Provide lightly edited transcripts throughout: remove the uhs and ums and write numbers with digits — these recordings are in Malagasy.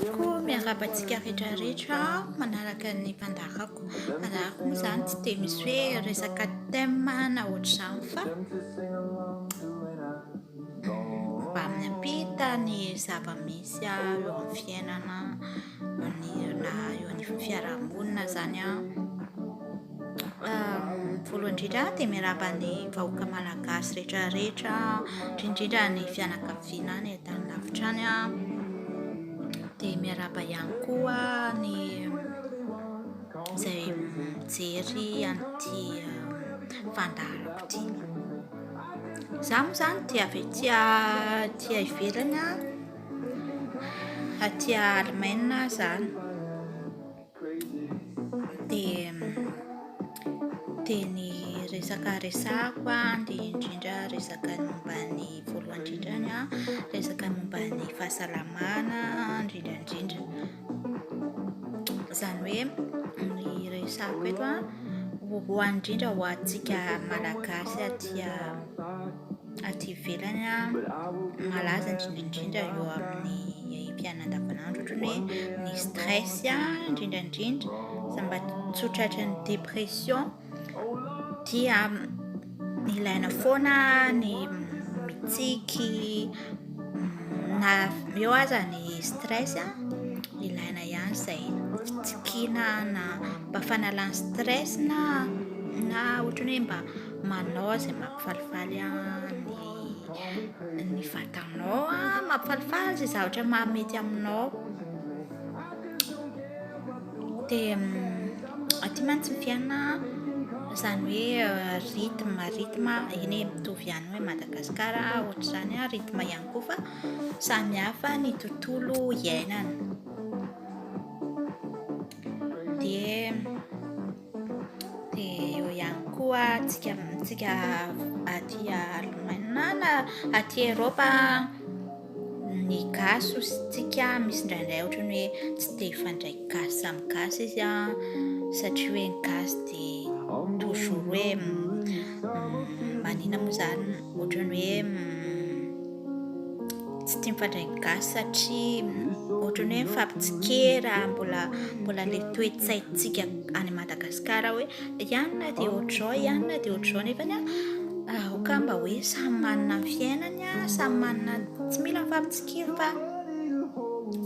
Toko miarabantsika rehetrarehetra manaraka ny mpandarako. Mandarako moa izany tsy dia misy hoe resaka thème na ohatr'izany fa mba miampita ny zava-misy eo amin'ny fiainana na eo amin'ny fiarahamonina izany voalohany indrindra dia miarahaba ny vahoaka malagasy rehetrarehetra, indrindrindra ny fianakaviana any an-tany lavitra any dia miarahaba ihany koa ny izay mijery an'ity fandaharako ity. Izaho moa izany dia avy aty ivelany aty Allemagne izany dia ny resaka resahako dia indrindra resaka momba ny voalohany indrindrany resaka momba ny fahasalamana indrindrandrindra. Izany hoe ny resahako eto voalohany indrindra ho antsika malagasy aty ivelany malaza indrindrandrindra eo amin'ny mpiaina andavanandro ohatrany hoe ny stress indrindrandrindra izay mba tsotratry ny dépression dia ilaina foana ny mitsiky na eo aza ny stress ilaina ihany izay fitsikina na mba fanalana stress na ohatrany hoe mba manao izay mampifalifaly ny vatanao mampifalifaly izay zavatra mahamety aminao dia aty mantsy ny fiainana izany hoe rythme iny mitovy ihany hoe Madagasikara ohatr'izany rythme ihany koa fa samihafa ny tontolo iainana. Dia eo ihany koa tsika aty Allemagne na aty Eropa ny gasy tsika misy indraindray ohatrany hoe tsy dia ifandray gasy samy gasy izy satria hoe ny gasy dia toujours hoe manina moa izany ohatrany hoe tsy tia mifandray gasy satria ohatrany hoe mifampitsikera mbola ilay toe-tsaintsika any Madagasikara hoe ianona dia ohatr'izao nefany mba hoe samy manana ny fiainany samy manana tsy mila mifampitsikera fa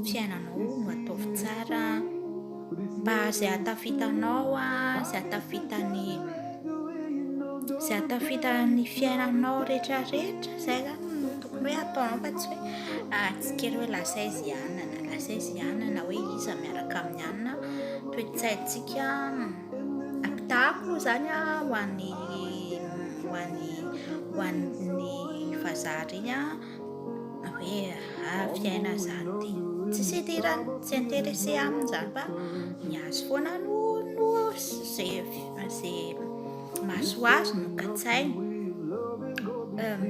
fiainanao no ataovy tsara mba izay hatafitanao izay hatafitan'ny fiainanao rehetrarehetra izay tokony hoe ataonao fa tsy hoe tsikera hoe lasa izy ianona hoe iza miaraka amin'ny anona toe-tsaintsika ampitahako izany ho an'ny vazaha iny hoe fiaina izany dia tsy idirany tsy intéressé aminy izany fa mihazo foana no izay mahasoazo no katsainy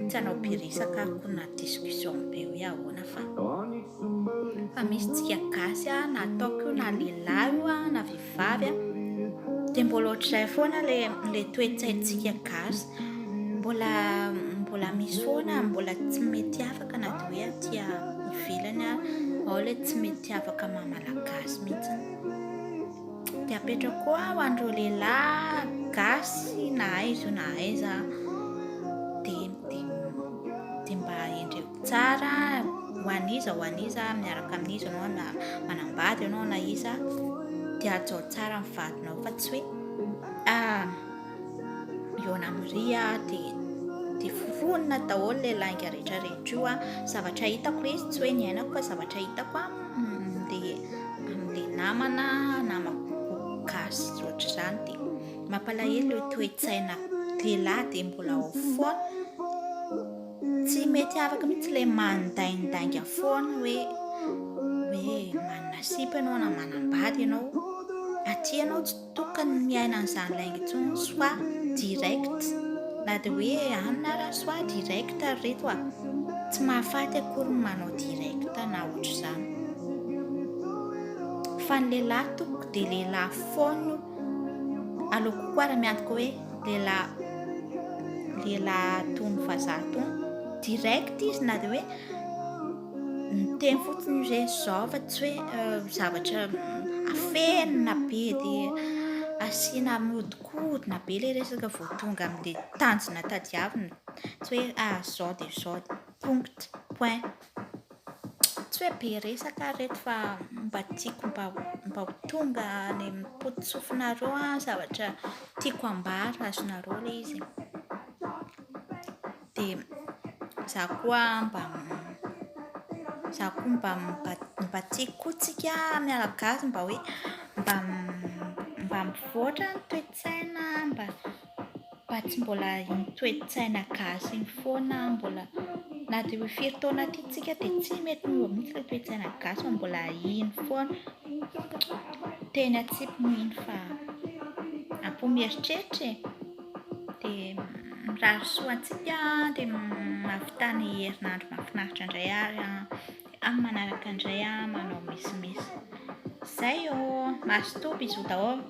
tsy hanao beresaka na discussion be hoe ahoana fa misy tsika gasy na ataoko na lehilahy na vehivavy dia mbola ohatr'izay foana ilay toe-tsaintsika gasy mbola misy foana mbola tsy mety afaka na dia hoe aty ivelany ao ilay tsy mety afaka malagasy mihitsy dia apetraka koa ho an'ireo lehilahy gasy na aiza dia mba endreko tsara ho an'iza miaraka amin'iza ianao na manambady ianao na iza dia atao tsara ny vadinao fa tsy hoe iona amin'ry dia foronina daholo ilay lainga rehetrarehetra io zavatra hitako izy tsy hoe ny ainako fa zavatra hitako amin'ilay namako gasy ohatr'izany dia mampalahelo ilay toe-tsaina lehilahy dia mbola ao foana tsy mety afaka mihitsy ilay mandaindainga foana hoe manana sipa ianao na manambady ianao aty ianao tsy tokony miaina an'izany lainga intsony soit direct na dia hoe anona ary soit direct reto tsy mahafaty akory manao direct na ohatr'izany fa ny lehilahy toko dia lehilahy foana aleoko koa raha miantoka hoe lehilahy tony vazaha tony direct izy na dia hoe teny fotsiny izay zao fa tsy hoe zavatra afenina be dia asiana mihodinkodina be ilay resaka vao tonga amin'ilay tanjona tadiavina. Tsy hoe zao dia zao, punct, point. Tsy hoe be resaka reto fa mba tiako mba ho tonga any amin'ny potitsofinareo zavatra tiako hambara azonareo ilay izy. Dia za koa mba tiako koa tsika mialagasy mba hoe mba mivoatra ny toe-tsaina mba tsy mbola iny toe-tsaina gasy iny foana mbola na dia hoe firy taona ty tsika dia tsy mety miova mihitsy ilay toe-tsaina gasy fa mbola iny foana. Teny atsipy moa iny fa ampy mieritreritra e. Dia mirary soa antsika dia mahavitany herinandro mahafinaritra indray ary amin'ny manaraka indray manao misimisy. Izay masotoa bisous daholo.